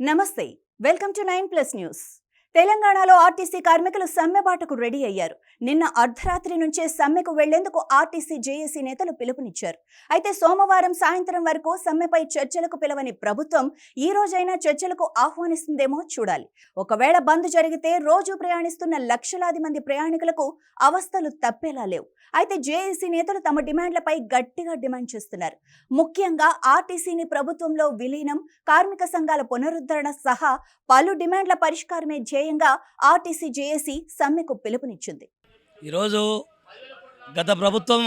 నమస్తే welcome to 9+ news. తెలంగాణలో RTC కార్మికులు సమ్మెబాటకు రెడీ అయ్యారు। నిన్న అర్ధరాత్రి నుంచే సమ్మెకు వెళ్లేందుకు ఆర్టీసీ జేఏసీ నేతలు పిలుపునిచ్చారు। అయితే సోమవారం సాయంత్రం వరకు సమ్మెపై చర్చలకు పిలవని ప్రభుత్వం ఈ రోజైనా చర్చలకు ఆహ్వానిస్తుందేమో చూడాలి। ఒకవేళ బంద్ జరిగితే రోజు ప్రయాణిస్తున్న లక్షలాది మంది ప్రయాణికులకు అవస్థలు తప్పేలా లేవు। అయితే జేఏసీ నేతలు తమ డిమాండ్లపై గట్టిగా డిమాండ్ చేస్తున్నారు। ముఖ్యంగా ఆర్టీసీని ప్రభుత్వంలో విలీనం, కార్మిక సంఘాల పునరుద్ధరణ సహా పలు డిమాండ్ల పరిష్కారమే ధ్యేయంగా ఆర్టీసీ జేఏసీ సమ్మెకు పిలుపునిచ్చింది। ఈరోజు గత ప్రభుత్వం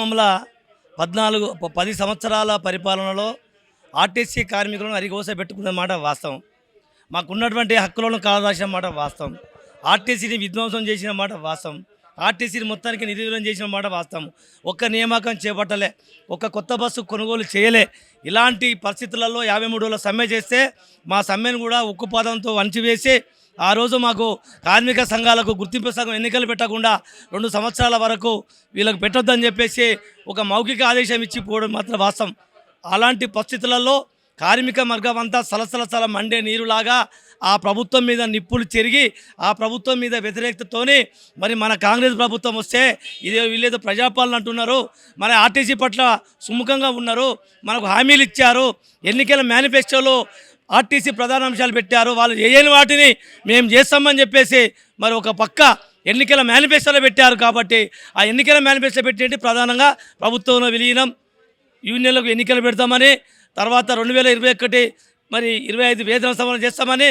10 సంవత్సరాల పరిపాలనలో ఆర్టీసీ కార్మికులను అరిగోస పెట్టుకున్న మాట వాస్తవం। మాకున్నటువంటి హక్కులను కాలరాసిన మాట వాస్తవం। ఆర్టీసీని విధ్వంసం చేసిన మాట వాస్తవం। ఆర్టీసీని మొత్తానికి నిర్వీర్యం చేసిన మాట వాస్తవం। ఒక్క నియామకం చేపట్టలే, ఒక్క కొత్త బస్సు కొనుగోలు చేయలే। ఇలాంటి పరిస్థితులలో 53 రోజుల సమ్మె చేస్తే మా సమ్మెను కూడా ఉక్కుపాదంతో అణచివేసి ఆ రోజు మాకు కార్మిక సంఘాలకు గుర్తింపు సంఘం ఎన్నికలు పెట్టకుండా 2 సంవత్సరాల వరకు వీళ్ళకు పెట్టొద్దని చెప్పేసి ఒక మౌఖిక ఆదేశం ఇచ్చి పోవడం మాత్రం వాస్తవం। అలాంటి పరిస్థితులలో కార్మిక వర్గం అంతా సలసలసల మండే నీరులాగా ఆ ప్రభుత్వం మీద నిప్పులు చెరిగి ఆ ప్రభుత్వం మీద వ్యతిరేకతతోని మరి మన కాంగ్రెస్ ప్రభుత్వం వస్తే వీళ్ళేదో ప్రజాపాలన అంటున్నారు, మన ఆర్టీసీ పట్ల సుముఖంగా ఉన్నారు, మనకు హామీలు ఇచ్చారు, ఎన్నికల మేనిఫెస్టోలో ఆర్టీసీ ప్రధాన అంశాలు పెట్టారు, వాళ్ళు చేయని వాటిని మేము చేస్తామని చెప్పేసి మరి ఒక పక్క ఎన్నికల మేనిఫెస్టోలో పెట్టారు। కాబట్టి ఆ ఎన్నికల మేనిఫెస్టో పెట్టేటి ప్రధానంగా ప్రభుత్వంలో విలీనం, యూనియన్లకు ఎన్నికలు పెడతామని, తర్వాత 2021 మరి 25 వేతన సవరణ చేస్తామని,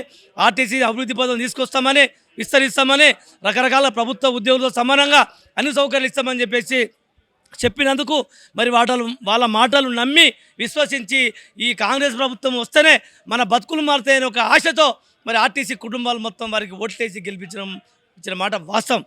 ఆర్టీసీ అభివృద్ధి పథకం తీసుకొస్తామని, విస్తరిస్తామని, రకరకాల ప్రభుత్వ ఉద్యోగులతో సమానంగా అన్ని సౌకర్యాలు ఇస్తామని చెప్పేసి చెప్పినందుకు మరి వాళ్ళ మాటలు నమ్మి విశ్వసించి ఈ కాంగ్రెస్ ప్రభుత్వం వస్తేనే మన బతుకులు మారుతాయని ఒక ఆశతో మరి ఆర్టీసీ కుటుంబాలు మొత్తం వారికి ఓట్లేసి గెలిపించిన మాట వాస్తవం।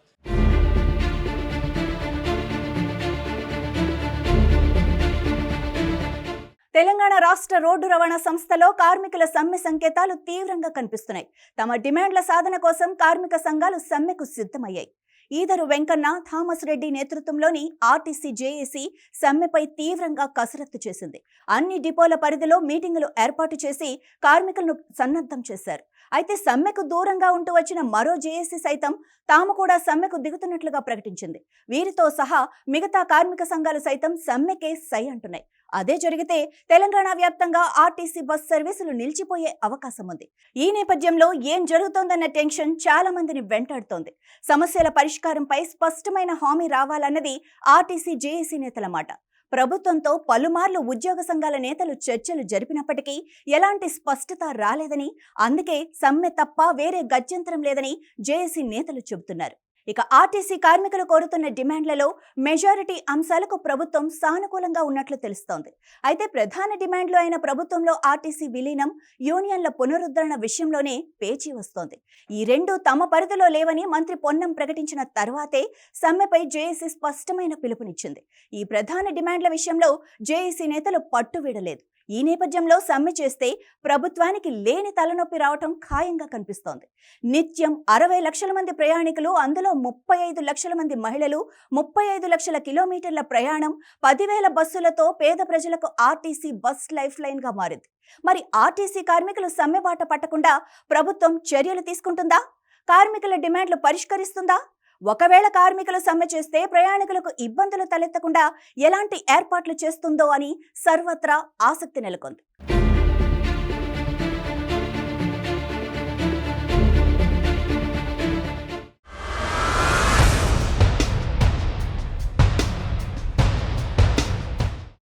తెలంగాణ రాష్ట్ర రోడ్డు రవాణా సంస్థలో కార్మికుల సమ్మె సంకేతాలు తీవ్రంగా కనిపిస్తున్నాయి। తమ డిమాండ్ల సాధన కోసం కార్మిక సంఘాలు సమ్మెకు సిద్ధమయ్యాయి। ఈదరు వెంకన్న, థామస్ రెడ్డి నేతృత్వంలోని ఆర్టీసీ జేఏసీ సమ్మెపై తీవ్రంగా కసరత్తు చేసింది। అన్ని డిపోల పరిధిలో మీటింగులు ఏర్పాటు చేసి కార్మికులను సన్నద్ధం చేశారు। అయితే సమ్మెకు దూరంగా ఉంటూ వచ్చిన మరో జేఏసీ సైతం తాము కూడా సమ్మెకు దిగుతున్నట్లుగా ప్రకటించింది। వీరితో సహా మిగతా కార్మిక సంఘాలు సైతం సమ్మెకే సై అంటున్నాయి। అదే జరిగితే తెలంగాణ వ్యాప్తంగా ఆర్టీసీ బస్ సర్వీసులు నిలిచిపోయే అవకాశం ఉంది। ఈ నేపథ్యంలో ఏం జరుగుతోందన్న టెన్షన్ చాలా మందిని వెంటాడుతోంది। సమస్యల పరిష్కారంపై స్పష్టమైన హామీ రావాలన్నది ఆర్టీసీ జేఏసీ నేతల మాట। ప్రభుత్వంతో పలుమార్లు ఉద్యోగ సంఘాల నేతలు చర్చలు జరిపినప్పటికీ ఎలాంటి స్పష్టత రాలేదని, అందుకే సమ్మె తప్ప వేరే గత్యంతరం లేదని జేఏసీ నేతలు చెబుతున్నారు। ఇక ఆర్టీసీ కార్మికులు కోరుతున్న డిమాండ్లలో మెజారిటీ అంశాలకు ప్రభుత్వం సానుకూలంగా ఉన్నట్లు తెలుస్తోంది। అయితే ప్రధాన డిమాండ్లు అయిన ప్రభుత్వంలో ఆర్టీసీ విలీనం, యూనియన్ల పునరుద్ధరణ విషయంలోనే పేచీ వస్తోంది। ఈ రెండు తమ పరిధిలో లేవని మంత్రి పొన్నం ప్రకటించిన తర్వాతే సమ్మెపై జేఏసీ స్పష్టమైన పిలుపునిచ్చింది। ఈ ప్రధాన డిమాండ్ల విషయంలో జేఏసీ నేతలు పట్టు వీడలేదు। ఈ నేపథ్యంలో సమ్మె చేస్తే ప్రభుత్వానికి లేని తలనొప్పి రావటం ఖాయంగా కనిపిస్తోంది। నిత్యం 60 లక్షల మంది ప్రయాణికులు, అందులో 35 లక్షల మంది మహిళలు, 35 లక్షల కిలోమీటర్ల ప్రయాణం, 10,000 బస్సులతో పేద ప్రజలకు ఆర్టీసీ బస్ లైఫ్ లైన్ గా మారింది। మరి ఆర్టీసీ కార్మికులు సమ్మె బాట పట్టకుండా ప్రభుత్వం చర్యలు తీసుకుంటుందా? కార్మికుల డిమాండ్లు పరిష్కరిస్తుందా? ఒకవేళ కార్మికులు సమ్మె చేస్తే ప్రయాణికులకు ఇబ్బందులు తలెత్తకుండా ఎలాంటి ఏర్పాట్లు చేస్తుందో అని సర్వత్రా ఆసక్తి నెలకొంది।